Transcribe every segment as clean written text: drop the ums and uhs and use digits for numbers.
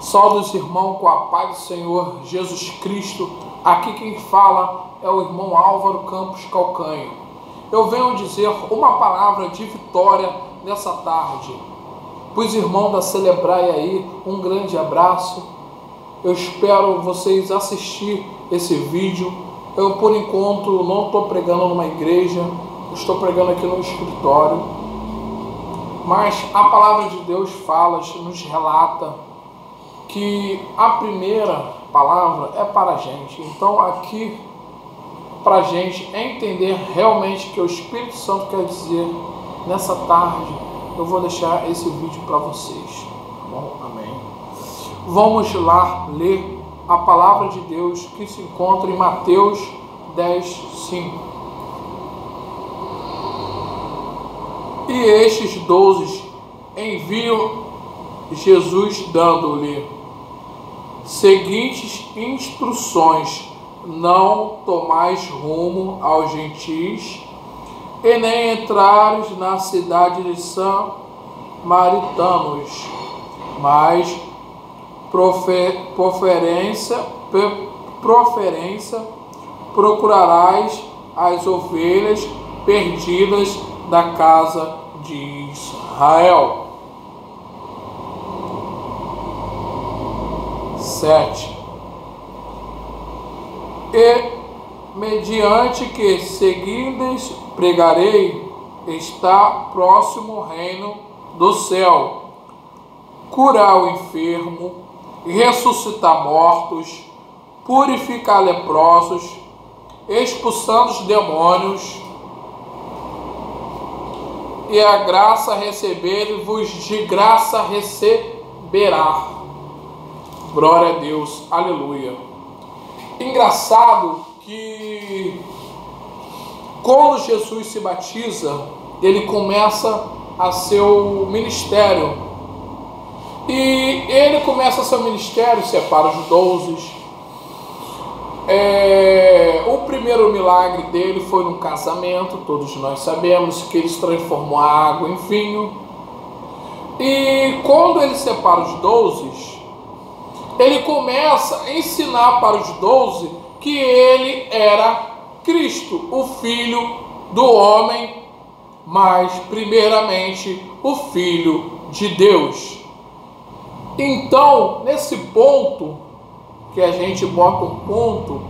Saúde os irmãos com a paz do Senhor Jesus Cristo. Aqui quem fala é o irmão Álvaro Campos Calcanho. Eu venho dizer uma palavra de vitória nessa tarde. Para os irmãos da Celebrai aí, um grande abraço. Eu espero vocês assistir esse vídeo. Eu, por enquanto, não estou pregando numa igreja, estou pregando aqui no escritório. Mas a palavra de Deus fala, nos relata que a primeira palavra é para a gente. Então aqui para a gente entender realmente o que o Espírito Santo quer dizer nessa tarde, eu vou deixar esse vídeo para vocês. Bom, amém. Vamos lá ler a palavra de Deus que se encontra em Mateus 10:5. E estes 12 enviam Jesus dando-lhe seguintes instruções: não tomais rumo aos gentis e nem entrares na cidade de samaritanos, mas preferência procurarás as ovelhas perdidas da casa de Israel. 7. E mediante que seguindes pregarei, está próximo o reino do céu. Curar o enfermo, ressuscitar mortos, purificar leprosos, expulsando os demônios, e a graça receber-vos, de graça receberá. Glória a Deus, aleluia. Engraçado que quando Jesus se batiza, ele começa a seu ministério. E ele começa seu ministério, separa os 12. O primeiro milagre dele foi no casamento, todos nós sabemos que ele transformou a água em vinho. E quando ele separa os 12, ele começa a ensinar para os 12 que ele era Cristo, o Filho do homem, mas primeiramente o Filho de Deus. Então, nesse ponto, que a gente bota um ponto,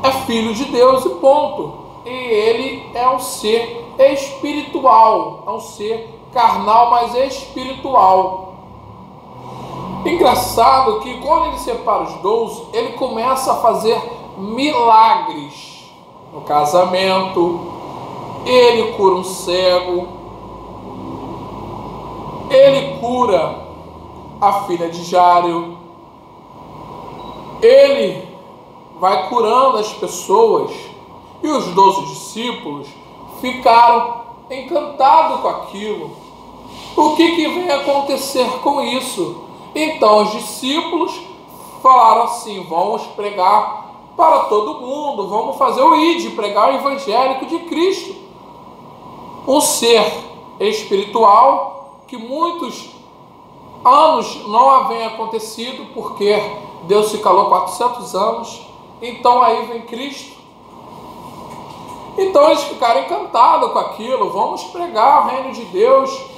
é Filho de Deus e ponto. E ele é um ser espiritual, é um ser carnal, mas espiritual. Engraçado que quando ele separa os 12, ele começa a fazer milagres no casamento. Ele cura um cego, ele cura a filha de Jairo, ele vai curando as pessoas, e os 12 discípulos ficaram encantados com aquilo. O que vem acontecer com isso? Então os discípulos falaram assim: vamos pregar para todo mundo, vamos fazer o ID, pregar o evangélico de Cristo. Um ser espiritual que muitos anos não havia acontecido, porque Deus se calou 400 anos, então aí vem Cristo. Então eles ficaram encantados com aquilo, vamos pregar o reino de Deus.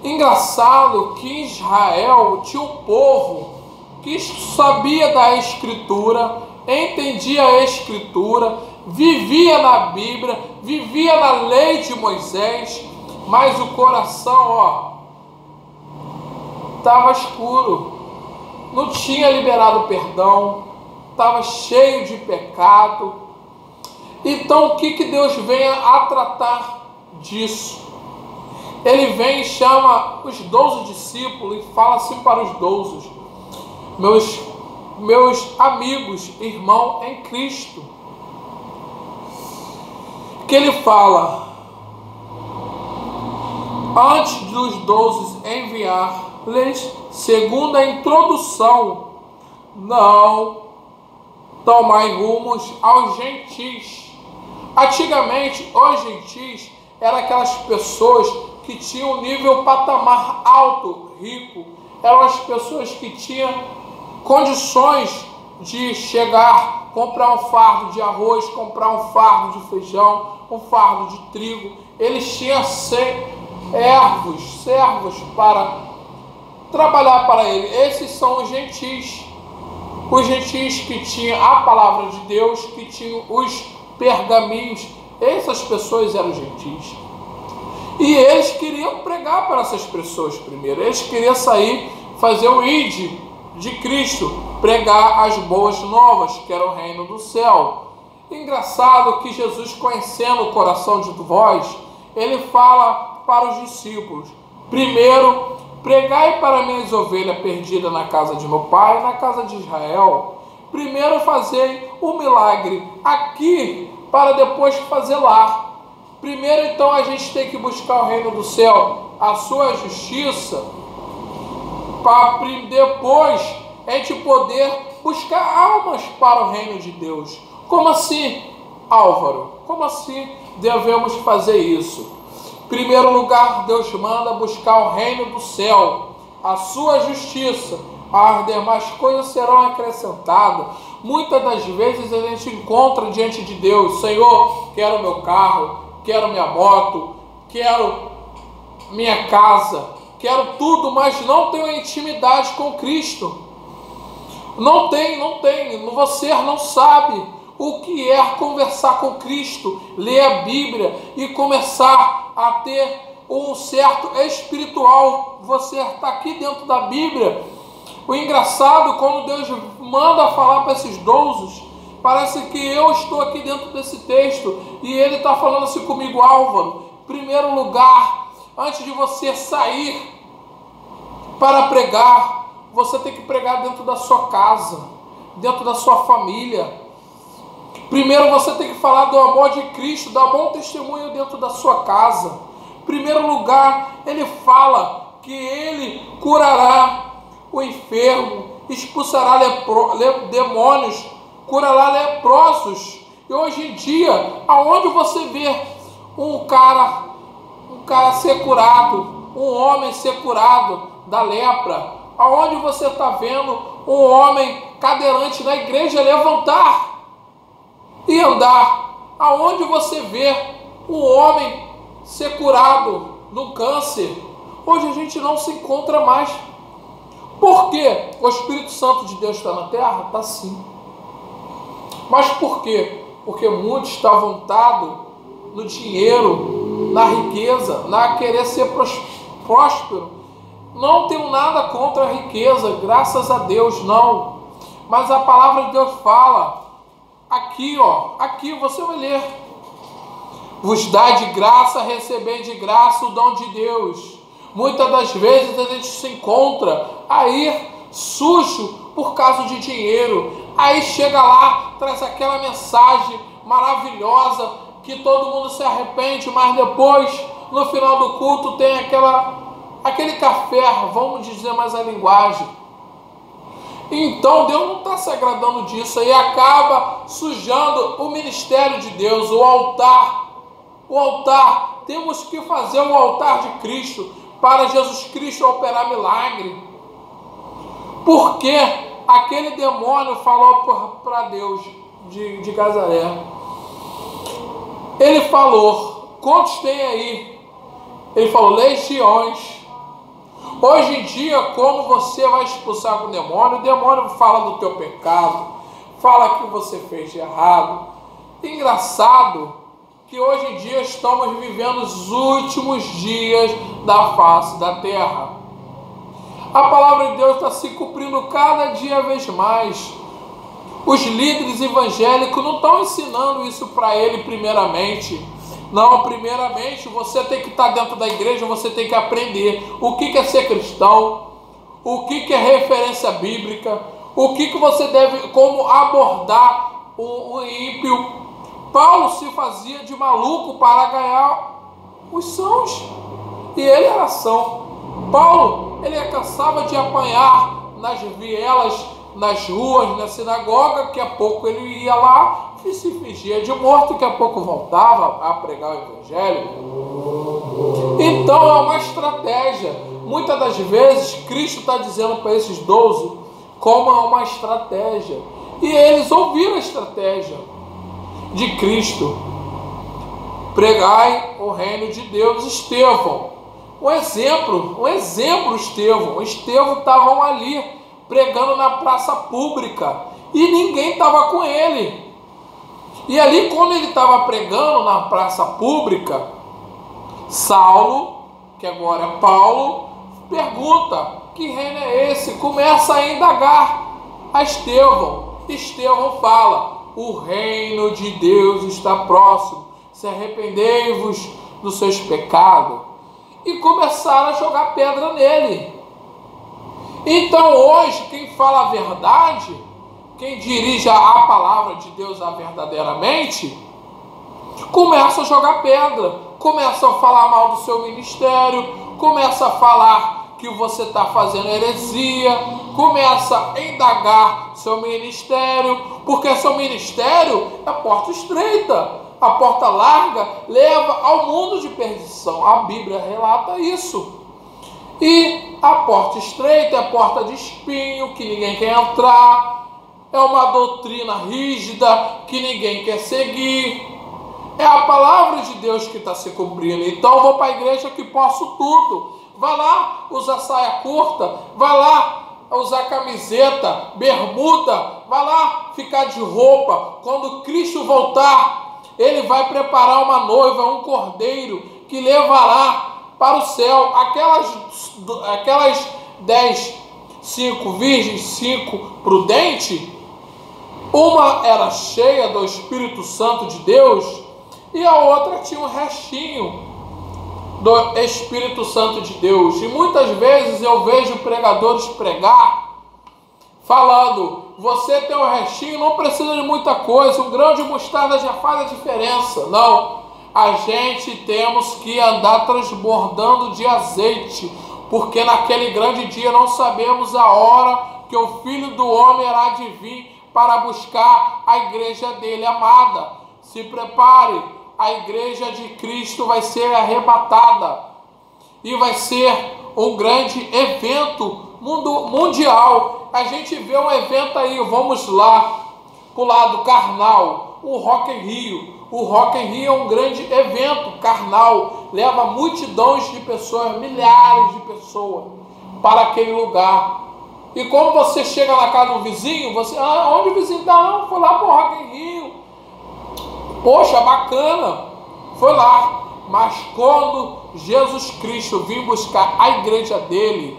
Engraçado que em Israel tinha um povo que sabia da Escritura, entendia a Escritura, vivia na Bíblia, vivia na lei de Moisés, mas o coração, estava escuro, não tinha liberado perdão, estava cheio de pecado. Então o que Deus vem a tratar disso? Ele vem e chama os 12 discípulos e fala assim para os 12: meus amigos, irmão em Cristo. Que ele fala: antes dos 12 enviar-lhes, segundo a introdução, não tomai rumos aos gentis. Antigamente, os gentis eram aquelas pessoas que tinham um nível patamar alto, rico. eram as pessoas que tinham condições de chegar, comprar um fardo de arroz, comprar um fardo de feijão, um fardo de trigo. Eles tinham servos para trabalhar para ele. Esses são os gentis. Os gentis que tinham a palavra de Deus, que tinham os pergaminhos. Essas pessoas eram gentis. E eles queriam pregar para essas pessoas primeiro. Eles queriam sair, fazer o ID de Cristo, pregar as boas novas, que era o reino do céu. Engraçado que Jesus, conhecendo o coração de vós, ele fala para os discípulos: primeiro, pregai para minhas ovelhas perdidas na casa de meu pai, na casa de Israel. Primeiro fazei o milagre aqui, para depois fazer lá. Primeiro, então, a gente tem que buscar o reino do céu, a sua justiça, para depois a gente poder buscar almas para o reino de Deus. Como assim, Álvaro? Como assim devemos fazer isso? Em primeiro lugar, Deus manda buscar o reino do céu, a sua justiça. As demais coisas serão acrescentadas. Muitas das vezes a gente encontra diante de Deus: Senhor, quero meu carro, quero minha moto, quero minha casa, quero tudo, mas não tenho intimidade com Cristo. Não tem. Você não sabe o que é conversar com Cristo, ler a Bíblia e começar a ter um certo espiritual. Você está aqui dentro da Bíblia. O engraçado, quando Deus manda falar para esses idosos, parece que eu estou aqui dentro desse texto e ele está falando assim comigo: Álvaro, em primeiro lugar, antes de você sair para pregar, você tem que pregar dentro da sua casa, dentro da sua família. Primeiro você tem que falar do amor de Cristo, dar bom testemunho dentro da sua casa. Em primeiro lugar, ele fala que ele curará o enfermo, expulsará demônios, curará leprosos. E hoje em dia, aonde você vê um cara ser curado, um homem ser curado da lepra? Aonde você está vendo um homem cadeirante na igreja levantar e andar? Aonde você vê um homem ser curado do câncer? Hoje a gente não se encontra mais. Por quê? O Espírito Santo de Deus está na terra? Está sim. Mas por quê? Porque muitos estão voltados no dinheiro, na riqueza, na querer ser próspero. Não tenho nada contra a riqueza, graças a Deus, não. Mas a palavra de Deus fala, aqui você vai ler: vos dá de graça, receber de graça o dom de Deus. Muitas das vezes a gente se encontra aí sujo por causa de dinheiro. Aí chega lá, traz aquela mensagem maravilhosa que todo mundo se arrepende, mas depois, no final do culto, tem aquele café, vamos dizer mais a linguagem. Então Deus não está se agradando disso e acaba sujando o ministério de Deus, o altar. O altar, temos que fazer o altar de Cristo, para Jesus Cristo operar milagre. Porque aquele demônio falou para Deus de Nazaré. Ele falou: quantos tem aí? Ele falou: legiões. Hoje em dia, como você vai expulsar o demônio fala do teu pecado, fala que você fez de errado. Engraçado que hoje em dia estamos vivendo os últimos dias da face da terra. A palavra de Deus está se cumprindo cada dia vez mais. Os líderes evangélicos não estão ensinando isso para ele primeiramente. Não, primeiramente você tem que estar dentro da igreja, você tem que aprender o que é ser cristão, o que é referência bíblica, o que você deve, como abordar o ímpio. Paulo se fazia de maluco para ganhar os sãos, e ele era são. Paulo, ele cansava de apanhar nas vielas, nas ruas, na sinagoga. Daqui a pouco ele ia lá e se fingia de morto, daqui a pouco voltava a pregar o evangelho. Então é uma estratégia. Muitas das vezes, Cristo está dizendo para esses 12 como é uma estratégia. E eles ouviram a estratégia de Cristo. Pregai o reino de Deus. Estevão, um exemplo, Estevão estavam ali pregando na praça pública e ninguém estava com ele. E ali, quando ele estava pregando na praça pública, Saulo, que agora é Paulo, pergunta: que reino é esse? Começa a indagar a Estevão. Estevão fala: o reino de Deus está próximo, se arrependei-vos dos seus pecados. E começaram a jogar pedra nele. Então hoje, quem fala a verdade, quem dirige a palavra de Deus verdadeiramente, começa a jogar pedra, começa a falar mal do seu ministério, começa a falar que você está fazendo heresia, começa a indagar seu ministério, porque seu ministério é porta estreita. A porta larga leva ao mundo de perdição. A Bíblia relata isso. E a porta estreita é a porta de espinho, que ninguém quer entrar. É uma doutrina rígida que ninguém quer seguir. É a palavra de Deus que está se cumprindo. Então eu vou para a igreja que posso tudo. Vai lá usar saia curta, vai lá usar camiseta, bermuda, vai lá ficar de roupa. Quando Cristo voltar, ele vai preparar uma noiva, um cordeiro, que levará para o céu aquelas 5 virgens, 5 prudentes. Uma era cheia do Espírito Santo de Deus e a outra tinha um restinho do Espírito Santo de Deus. E muitas vezes eu vejo pregadores pregar falando: você tem um restinho, não precisa de muita coisa, um grão de mostarda já faz a diferença. Não, a gente temos que andar transbordando de azeite, porque naquele grande dia não sabemos a hora que o Filho do Homem irá de vir para buscar a igreja dele amada. Se prepare, a igreja de Cristo vai ser arrebatada e vai ser um grande evento mundial. A gente vê um evento aí, vamos lá para o lado carnal, o Rock in Rio. O Rock in Rio é um grande evento carnal, leva multidões de pessoas, milhares de pessoas para aquele lugar. E quando você chega na casa do vizinho, você: onde o vizinho está? Não, foi lá para o Rock in Rio. Poxa, bacana, foi lá. Mas quando Jesus Cristo vir buscar a igreja dele,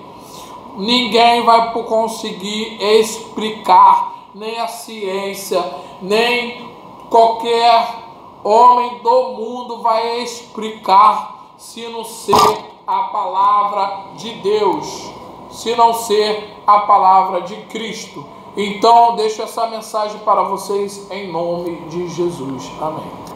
ninguém vai conseguir explicar, nem a ciência, nem qualquer homem do mundo vai explicar, se não ser a palavra de Deus, se não ser a palavra de Cristo. Então, deixo essa mensagem para vocês em nome de Jesus. Amém.